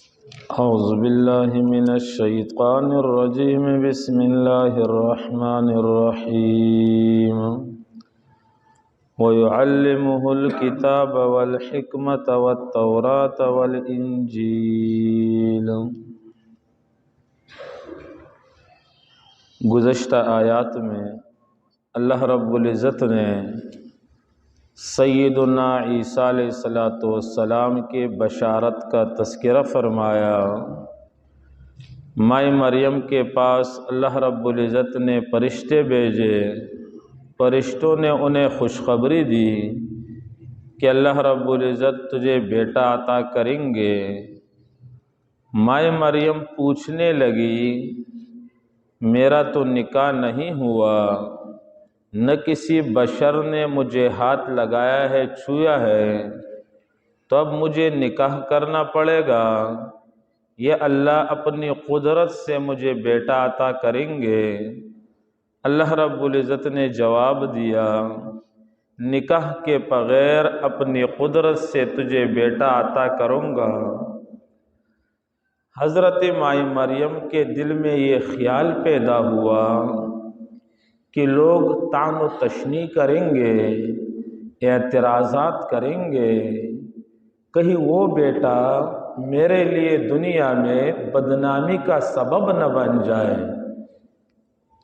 اعوذ باللہ من الشیطان الرجیم بسم اللہ الرحمن الرحیم وَيُعَلِّمُهُ الْكِتَابَ وَالْحِكْمَةَ وَالتَّوْرَاةَ وَالْإِنْجِيلَ۔ گزشتہ آیات میں اللہ رب العزت نے سیدنا عیسیٰ علیہ السلام کے بشارت کا تذکرہ فرمایا۔ مائی مریم کے پاس اللہ رب العزت نے فرشتے بھیجے، فرشتوں نے انہیں خوشخبری دی کہ اللہ رب العزت تجھے بیٹا عطا کریں گے۔ مائی مریم پوچھنے لگی میرا تو نکاح نہیں ہوا، نہ کسی بشر نے مجھے ہاتھ لگایا ہے، چھویا ہے، تو اب مجھے نکاح کرنا پڑے گا یہ اللہ اپنی قدرت سے مجھے بیٹا عطا کریں گے؟ اللہ رب العزت نے جواب دیا نکاح کے بغیر اپنی قدرت سے تجھے بیٹا عطا کروں گا۔ حضرت مائی مریم کے دل میں یہ خیال پیدا ہوا کہ لوگ طعن و تشنیع کریں گے، اعتراضات کریں گے، کہیں وہ بیٹا میرے لیے دنیا میں بدنامی کا سبب نہ بن جائے۔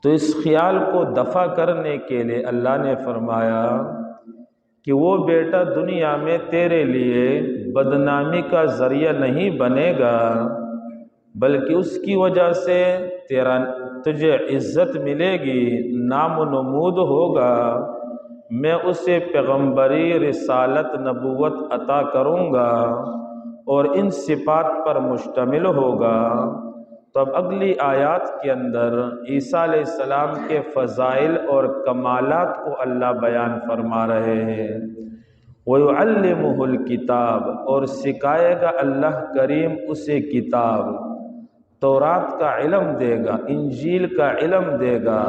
تو اس خیال کو دفع کرنے کے لیے اللہ نے فرمایا کہ وہ بیٹا دنیا میں تیرے لیے بدنامی کا ذریعہ نہیں بنے گا، بلکہ اس کی وجہ سے تجھے عزت ملے گی، نام و نمود ہوگا، میں اسے پیغمبری، رسالت، نبوت عطا کروں گا اور ان صفات پر مشتمل ہوگا۔ تو اب اگلی آیات کے اندر عیسیٰ علیہ السلام کے فضائل اور کمالات کو اللہ بیان فرما رہے ہیں۔ وَيُعَلِّمُهُ الْكِتَابَ، اور سکھائے گا اللہ کریم اسے کتاب، تورات کا علم دے گا، انجیل کا علم دے گا،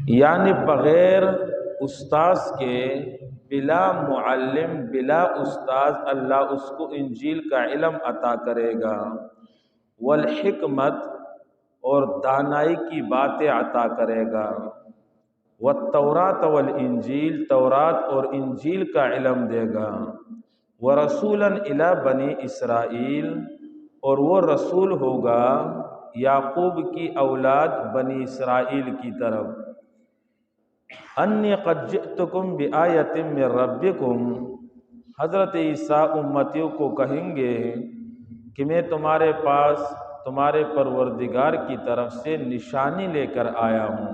یعنی بغیر استاذ کے، بلا معلم، بلا استاذ اللہ اس کو انجیل کا علم عطا کرے گا، والحکمت، اور دانائی کی باتیں عطا کرے گا، والتورات والانجیل، تورات اور انجیل کا علم دے گا، ورسولا الی بنی اسرائیل، اور وہ رسول ہوگا یعقوب کی اولاد بنی اسرائیل کی طرف، انی قد جئتکم بآیۃ من ربکم، حضرت عیسیٰ امتیوں کو کہیں گے کہ میں تمہارے پاس تمہارے پروردگار کی طرف سے نشانی لے کر آیا ہوں،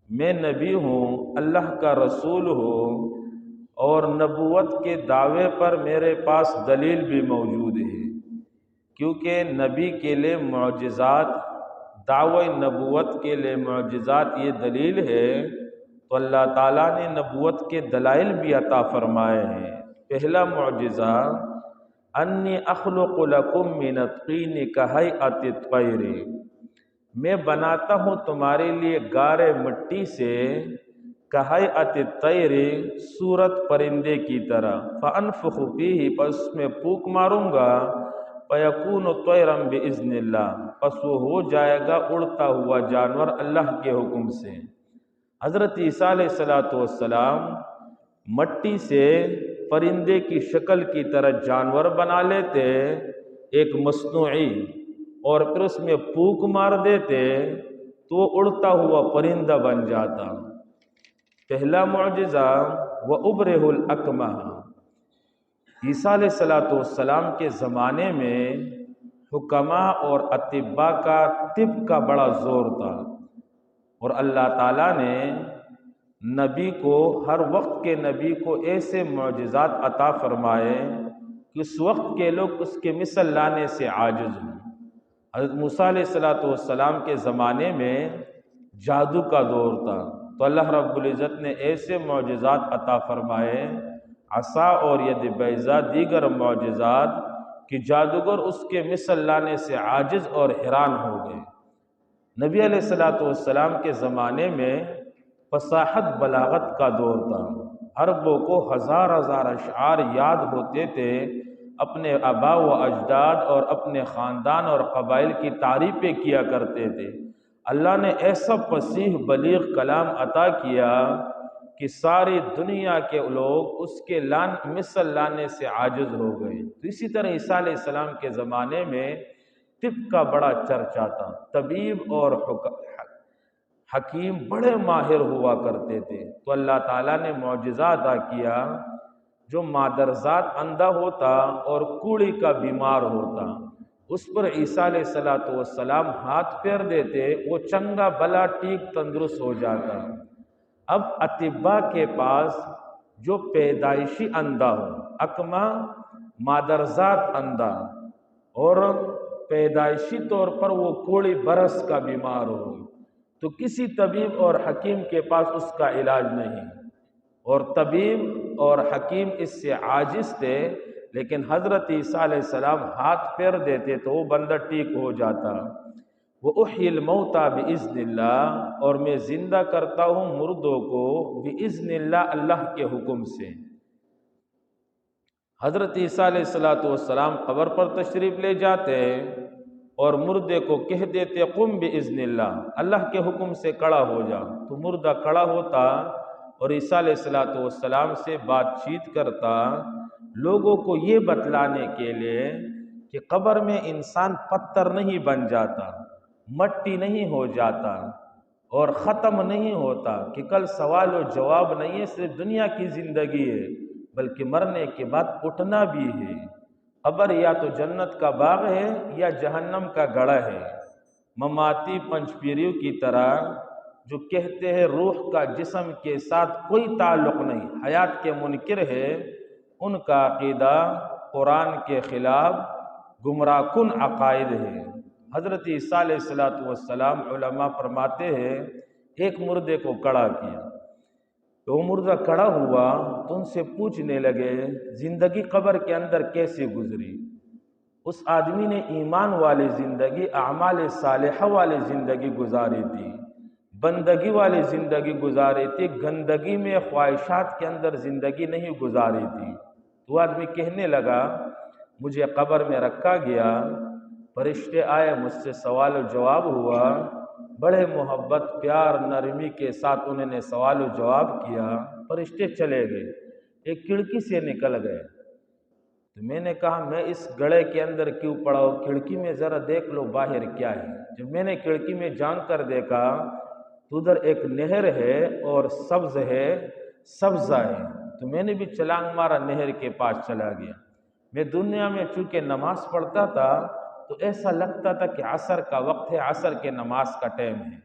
میں نبی ہوں، اللہ کا رسول ہوں، اور نبوت کے دعوے پر میرے پاس دلیل بھی موجود ہے، کیونکہ نبی کے لیے معجزات، دعوی نبوت کے لیے معجزات یہ دلیل ہے، تو اللہ تعالیٰ نے نبوت کے دلائل بھی عطا فرمائے ہیں۔ پہلا معجزہ انی اخلق لکم من الطین کہیئۃ الطیر، میں بناتا ہوں تمہارے لیے گارے مٹی سے، کہیئۃ الطیر، صورت پرندے کی طرح، فانفخ فیہ، پس میں پھونک ماروں گا، فیکون طیرا باذن اللہ، پس وہ ہو جائے گا اڑتا ہوا جانور اللہ کے حکم سے۔ حضرت عیسیٰ علیہ السلام مٹی سے پرندے کی شکل کی طرح جانور بنا لیتے ایک مصنوعی، اور پھر اس میں پھونک مار دیتے تو وہ اڑتا ہوا پرندہ بن جاتا۔ پہلا معجزہ وَأُبْرِئُ الْأَكْمَحَ، عیسیٰ علیہ السلام کے زمانے میں حکماء اور اطباء کا طب کا بڑا زور تھا، اور اللہ تعالیٰ نے نبی کو، ہر وقت کے نبی کو ایسے معجزات عطا فرمائے کہ اس وقت کے لوگ اس کے مثل لانے سے عاجز ہوں۔ حضرت موسیٰ علیہ السلام کے زمانے میں جادو کا دور تھا، تو اللہ رب العزت نے ایسے معجزات عطا فرمائے، عصا اور ید بیضا، دیگر معجزات، کہ جادوگر اس کے مثل لانے سے عاجز اور حیران ہو گئے۔ نبی علیہ السلام کے زمانے میں فصاحت بلاغت کا دور تھا، عربوں کو ہزار ہزار اشعار یاد ہوتے تھے، اپنے آبا و اجداد اور اپنے خاندان اور قبائل کی تعریفیں کیا کرتے تھے۔ اللہ نے ایسا فصیح بلیغ کلام عطا کیا کہ ساری دنیا کے لوگ اس کے مثل لانے سے عاجز ہو گئے۔ تو اسی طرح عیسیٰ علیہ السلام کے زمانے میں طب کا بڑا چرچا تھا، طبیب اور حکیم بڑے ماہر ہوا کرتے تھے۔ تو اللہ تعالیٰ نے معجزہ عطا کیا، جو مادرزاد اندھا ہوتا اور کوڑی کا بیمار ہوتا، اس پر عیسیٰ علیہ السلام ہاتھ پھیر دیتے، وہ چنگا بلا ٹھیک تندرست ہو جاتا۔ اب اطباء کے پاس جو پیدائشی اندھا ہو، اکمہ مادرزاد اندھا، اور پیدائشی طور پر وہ کوڑی برس کا بیمار ہو، تو کسی طبیب اور حکیم کے پاس اس کا علاج نہیں، اور طبیب اور حکیم اس سے عاجز تھے، لیکن حضرت عیسیٰ علیہ السلام ہاتھ پھیر دیتے تو وہ بندہ ٹھیک ہو جاتا۔ وَأُحْيِي الْمَوْتَى بِإِذْنِ اللَّهِ، اور میں زندہ کرتا ہوں مردوں کو بِإِذْنِ اللَّهِ، اللہ کے حکم سے۔ حضرت عیسیٰ علیہ السلام قبر پر تشریف لے جاتے اور مردے کو کہہ دیتے قم بِإِذْنِ اللَّهِ، اللہ کے حکم سے کھڑا ہو جا، تو مردہ کھڑا ہوتا اور عیسیٰ علیہ السلام سے بات چیت کرتا، لوگوں کو یہ بتلانے کے لیے کہ قبر میں انسان پتھر نہیں بن جاتا، مٹی نہیں ہو جاتا اور ختم نہیں ہوتا، کہ کل سوال و جواب نہیں ہے، صرف دنیا کی زندگی ہے، بلکہ مرنے کے بعد اٹھنا بھی ہے۔ قبر یا تو جنت کا باغ ہے یا جہنم کا گڑھا ہے۔ مماتی پنچ پیریوں کی طرح جو کہتے ہیں روح کا جسم کے ساتھ کوئی تعلق نہیں، حیات کے منکر ہے، ان کا عقیدہ قرآن کے خلاف گمراہ کن عقائد ہے۔ حضرت عیسیٰ علیہ السلام علماء فرماتے ہیں ایک مردے کو کھڑا کیا، تو وہ مردہ کھڑا ہوا تو ان سے پوچھنے لگے زندگی قبر کے اندر کیسے گزری؟ اس آدمی نے ایمان والی زندگی، اعمال صالحہ والی زندگی گزاری تھی، بندگی والی زندگی گزاری تھی، گندگی میں خواہشات کے اندر زندگی نہیں گزاری تھی۔ تو آدمی کہنے لگا مجھے قبر میں رکھا گیا، فرشتے آئے، مجھ سے سوال و جواب ہوا، بڑے محبت پیار نرمی کے ساتھ انہوں نے سوال و جواب کیا، فرشتے چلے گئے، ایک کھڑکی سے نکل گئے۔ تو میں نے کہا میں اس گڑھے کے اندر کیوں پڑا ہوں، کھڑکی میں ذرا دیکھ لو باہر کیا ہے۔ جب میں نے کھڑکی میں جان کر دیکھا تو ادھر ایک نہر ہے اور سبز ہے، سبزہ ہے، تو میں نے بھی چھلانگ مارا، نہر کے پاس چلا گیا۔ میں دنیا میں چونکہ نماز پڑھتا تھا تو ایسا لگتا تھا کہ عصر کا وقت ہے، عصر کے نماز کا ٹائم ہے،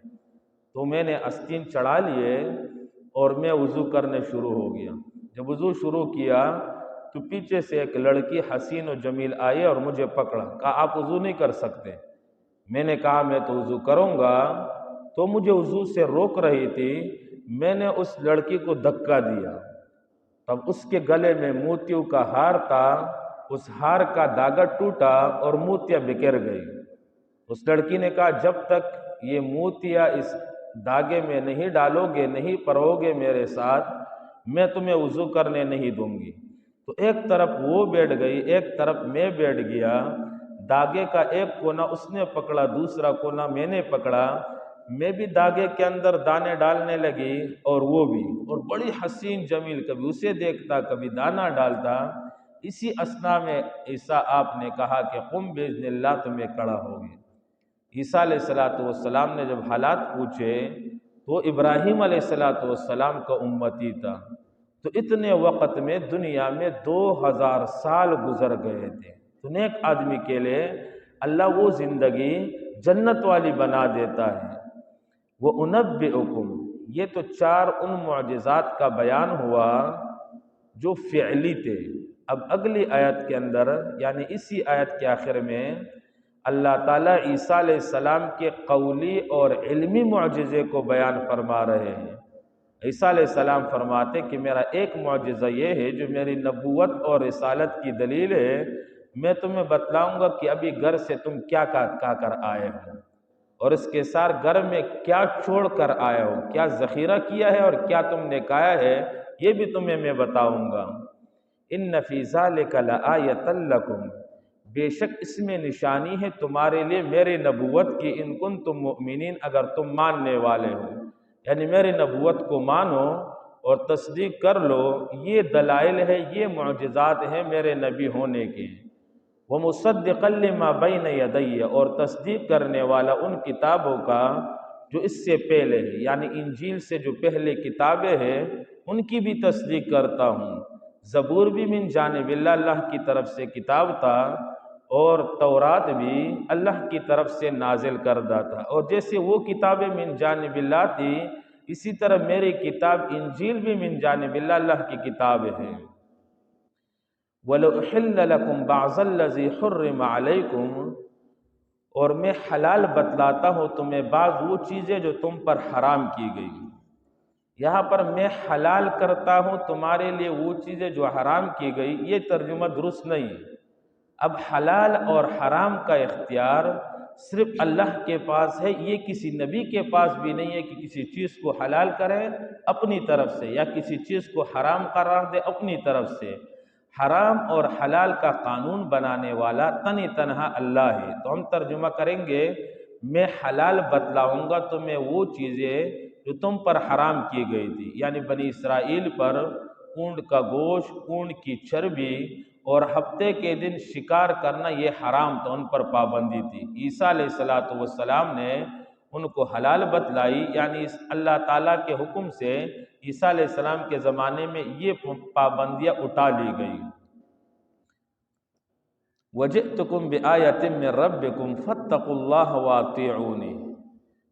تو میں نے آستین چڑھا لیے اور میں وضو کرنے شروع ہو گیا۔ جب وضو شروع کیا تو پیچھے سے ایک لڑکی حسین و جمیل آئی اور مجھے پکڑا، کہا آپ وضو نہیں کر سکتے؟ میں نے کہا میں تو وضو کروں گا، تو مجھے وضو سے روک رہی تھی، میں نے اس لڑکی کو دھکا دیا، تب اس کے گلے میں موتیوں کا ہار تھا، اس ہار کا دھاگا ٹوٹا اور موتیاں بکھر گئی۔ اس لڑکی نے کہا جب تک یہ موتیاں اس دھاگے میں نہیں ڈالو گے، نہیں پرو گے میرے ساتھ، میں تمہیں وضو کرنے نہیں دوں گی۔ تو ایک طرف وہ بیٹھ گئی، ایک طرف میں بیٹھ گیا، دھاگے کا ایک کونا اس نے پکڑا، دوسرا کونا میں نے پکڑا، میں بھی دھاگے کے اندر دانے ڈالنے لگی اور وہ بھی، اور بڑی حسین جمیل، کبھی اسے دیکھتا کبھی دانہ ڈالتا۔ اسی اثناء میں عیسیٰ آپ نے کہا کہ قم باذن اللہ، تمہیں کھڑا ہو گئے۔ عیسیٰ علیہ السلام نے جب حالات پوچھے تو ابراہیم علیہ السلام کا امتی تھا، تو اتنے وقت میں دنیا میں 2000 سال گزر گئے تھے، تو نیک آدمی کے لیے اللہ وہ زندگی جنت والی بنا دیتا ہے۔ وَأُنَبِّئُكُمْ، یہ تو 4 ان معجزات کا بیان ہوا جو فعلی تھے۔ اب اگلی آیت کے اندر، یعنی اسی آیت کے آخر میں اللہ تعالیٰ عیسیٰ علیہ السلام کے قولی اور علمی معجزے کو بیان فرما رہے ہیں۔ عیسیٰ علیہ السلام فرماتے کہ میرا ایک معجزہ یہ ہے جو میری نبوت اور رسالت کی دلیل ہے، میں تمہیں بتلاؤں گا کہ ابھی گھر سے تم کیا کر آئے ہو، اور اس کے ساتھ گھر میں کیا چھوڑ کر آئے ہو، کیا ذخیرہ کیا ہے اور کیا تم نے کھایا ہے، یہ بھی تمہیں میں بتاؤں گا۔ ان فی ذالک لآیۃ لکم، بے شک اس میں نشانی ہے تمہارے لیے میرے نبوت کی، ان کنتم مؤمنین، اگر تم ماننے والے ہو، یعنی میرے نبوت کو مانو اور تصدیق کر لو، یہ دلائل ہے، یہ معجزات ہیں میرے نبی ہونے کے۔ وَمُصَدِّقًا لِمَا بَيْنَ يَدَيَّ، اور تصدیق کرنے والا ان کتابوں کا جو اس سے پہلے ہے، یعنی انجیل سے جو پہلے کتابیں ہیں ان کی بھی تصدیق کرتا ہوں۔ زبور بھی من جانب اللہ کی طرف سے کتاب تھا، اور تورات بھی اللہ کی طرف سے نازل کردہ تھا، اور جیسے وہ کتابیں من جانب اللہ تھی، اسی طرح میری کتاب انجیل بھی من جانب اللہ کی کتاب ہے۔ وَلَأُحِلَّ لَكُمْ بَعْضَ الَّذِي حُرِّمَ عَلَيْكُمْ، اور میں حلال بتلاتا ہوں تمہیں بعض وہ چیزیں جو تم پر حرام کی گئی۔ یہاں پر میں حلال کرتا ہوں تمہارے لیے وہ چیزیں جو حرام کی گئی، یہ ترجمہ درست نہیں ہے۔ اب حلال اور حرام کا اختیار صرف اللہ کے پاس ہے، یہ کسی نبی کے پاس بھی نہیں ہے کہ کسی چیز کو حلال کرے اپنی طرف سے یا کسی چیز کو حرام قرار دے اپنی طرف سے۔ حرام اور حلال کا قانون بنانے والا تنہا اللہ ہے۔ تو ہم ترجمہ کریں گے، میں حلال بتلاؤں گا تمہیں وہ چیزیں جو تم پر حرام کی گئی تھی، یعنی بنی اسرائیل پر اونٹ کا گوشت، اونٹ کی چربی اور ہفتے کے دن شکار کرنا یہ حرام تھا، ان پر پابندی تھی۔ عیسیٰ علیہ السلام نے ان کو حلال بتلائی، یعنی اللہ تعالیٰ کے حکم سے عیسیٰ علیہ السلام کے زمانے میں یہ پابندیاں اٹھا لی گئی۔ وَجِئْتُكُمْ بِآیَةٍ مِّن رَبِّكُمْ فَاتَّقُوا اللَّهَ وَأَطِیعُونِ،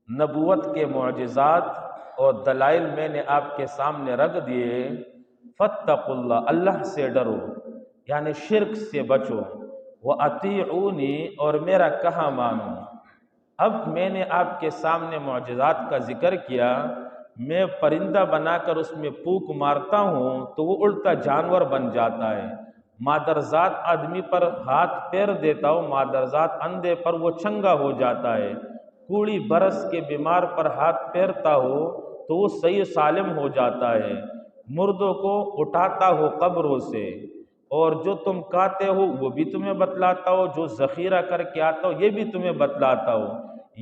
نبوت کے معجزات اور دلائل میں نے آپ کے سامنے رکھ دیے۔ فَاتَّقُوا اللَّهَ، اللہ سے ڈرو، یعنی شرک سے بچو۔ وَأَطِیعُونِ، اور میرا کہا مانو۔ اب میں نے آپ کے سامنے معجزات کا ذکر کیا، میں پرندہ بنا کر اس میں پھونک مارتا ہوں تو وہ الٹا جانور بن جاتا ہے۔ مادرزاد آدمی پر ہاتھ پیر دیتا ہوں، مادرزاد اندھے پر وہ چنگا ہو جاتا ہے۔ کوڑی برس کے بیمار پر ہاتھ پھیرتا ہو تو وہ صحیح سالم ہو جاتا ہے۔ مردوں کو اٹھاتا ہو قبروں سے، اور جو تم کہتے ہو وہ بھی تمہیں بتلاتا ہو، جو ذخیرہ کر کے آتا ہو یہ بھی تمہیں بتلاتا ہو۔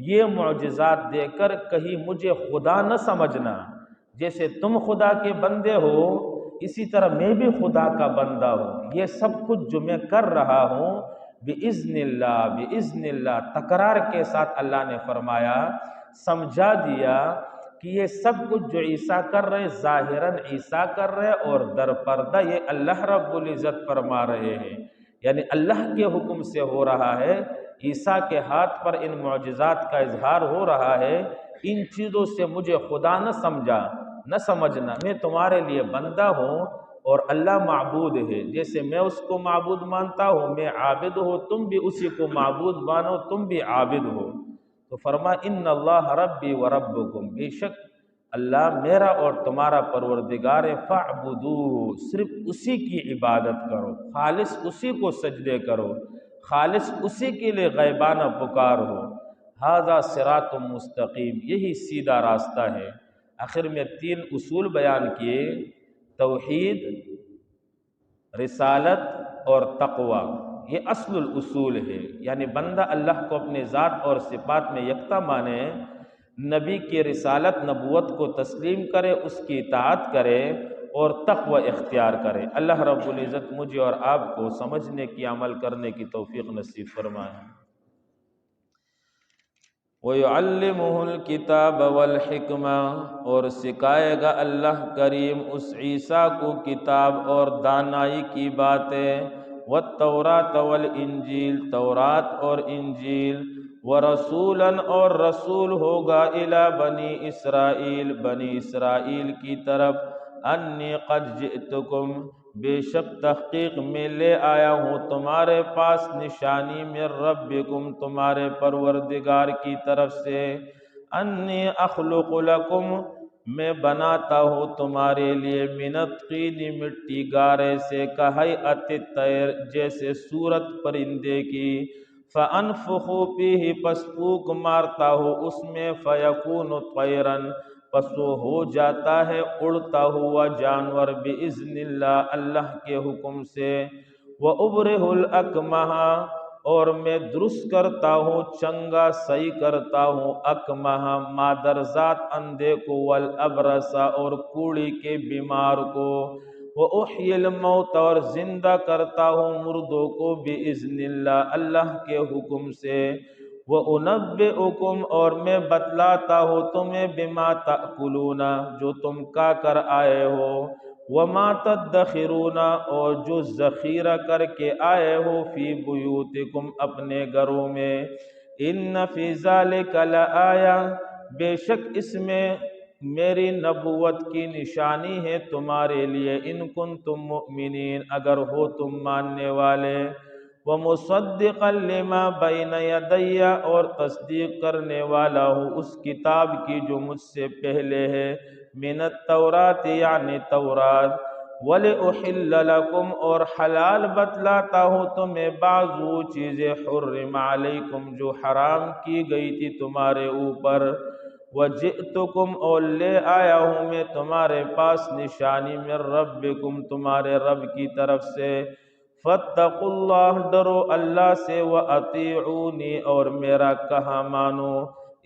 یہ معجزات دے کر کہیں مجھے خدا نہ سمجھنا، جیسے تم خدا کے بندے ہو اسی طرح میں بھی خدا کا بندہ ہوں۔ یہ سب کچھ جو میں کر رہا ہوں بِإِذْنِ اللَّهِ، بِإِذْنِ اللَّهِ، تکرار کے ساتھ اللہ نے فرمایا، سمجھا دیا کہ یہ سب کچھ جو عیسیٰ کر رہے ظاہراً عیسیٰ کر رہے اور در پردہ یہ اللہ رب العزت فرما رہے ہیں، یعنی اللہ کے حکم سے ہو رہا ہے۔ عیسیٰ کے ہاتھ پر ان معجزات کا اظہار ہو رہا ہے۔ ان چیزوں سے مجھے خدا نہ سمجھنا، میں تمہارے لیے بندہ ہوں اور اللہ معبود ہے، جیسے میں اس کو معبود مانتا ہوں، میں عابد ہوں، تم بھی اسی کو معبود مانو، تم بھی عابد ہو۔ تو فرمایا ان اللہ ربی و ربکم، بے شک اللہ میرا اور تمہارا پروردگار ہے، فاعبدوہ، صرف اسی کی عبادت کرو، خالص اسی کو سجدے کرو، خالص اسی کے لیے غیبانہ پکار ہو۔ ھذا صراط مستقیم، یہی سیدھا راستہ ہے۔ آخر میں 3 اصول بیان کیے، توحید، رسالت اور تقوی، یہ اصل الاصول ہے، یعنی بندہ اللہ کو اپنے ذات اور صفات میں یکتا مانے، نبی کی رسالت نبوت کو تسلیم کرے، اس کی اطاعت کرے اور تقوی اختیار کرے۔ اللہ رب العزت مجھے اور آپ کو سمجھنے کی، عمل کرنے کی توفیق نصیب فرمائے۔ وَيُعَلِّمُهُ الْكِتَابَ وَالْحِكْمَةَ، اور سکھائے گا اللہ کریم اس عیسیٰ کو کتاب اور دانائی کی باتیں، وَالتَّوْرَاةَ وَالْإِنجِيلَ، تورات اور انجیل، وَرَسُولًا، اور رسول ہوگا إِلَى بنی اسرائیل، بنی اسرائیل کی طرف، أَنِّي قَدْ جِئْتُكُمْ، بے شک تحقیق میں لے آیا ہوں تمہارے پاس نشانی من ربکم، تمہارے پروردگار کی طرف سے، انی اخلق لکم، میں بناتا ہوں تمہارے لیے، من الطین، مٹی گارے سے، کہیئۃ الطیر، جیسے صورت پرندے کی، فانفخ فیہ، پس پھونک مارتا ہوں اس میں، فیکون طیرا، پس وہ ہو جاتا ہے اڑتا ہوا جانور بِإِذْنِ اللہ، اللہ کے حکم سے۔ وَأُبْرِئُ الْأَكْمَحَ، اور میں درست کرتا ہوں، چنگا صحیح کرتا ہوں، اکمہ مادرزاد اندھے کو، والابرس اور کوڑی کے بیمار کو، وَأُحْيِي الْمَوْتَ اور زندہ کرتا ہوں مردوں کو، بِإِذْنِ اللہ، اللہ کے حکم سے، وَأُنَبِّئُكُمْ اور میں بتلاتا ہوں تمہیں، بِمَا تَأْكُلُونَ جو تم کا کر آئے ہو، وَمَا تَدَّخِرُونَ اور جو ذخیرہ کر کے آئے ہو، فِي بُيُوتِكُمْ اپنے گھروں میں، إِنَّ فِي ذَلِكَ لَآيَةً بے شک اس میں میری نبوت کی نشانی ہے تمہارے لیے، إِن كُنتُم مُؤْمِنِينَ اگر ہو تم ماننے والے، وَمُصَدِّقًا لِمَا بَيْنَ يَدَيَّ اور تصدیق کرنے والا ہوں اس کتاب کی جو مجھ سے پہلے ہے، من التورات یعنی تورات، وَلِأُحِلَّ لَكُمْ اور حلال بتلاتا ہوں تمہیں بعض وہ چیزیں حرم علیکم جو حرام کی گئی تھی تمہارے اوپر، وَجِئْتُكُمْ اور لے آیا ہوں میں تمہارے پاس نشانی من ربکم تمہارے رب کی طرف سے، فَاتَّقُوا اللَّهَ ڈرو اللہ سے، وَأَطِيعُونِي اور میرا کہا مانو،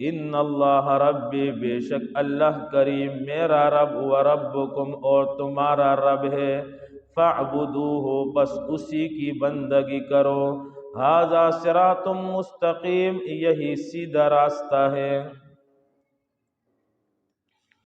ان اللہ ربی بے شک اللہ کریم میرا رب، وربکم اور تمہارا رب ہے، فاعبدوہ بس اسی کی بندگی کرو، ھذا صراط مستقیم یہی سیدھا راستہ ہے۔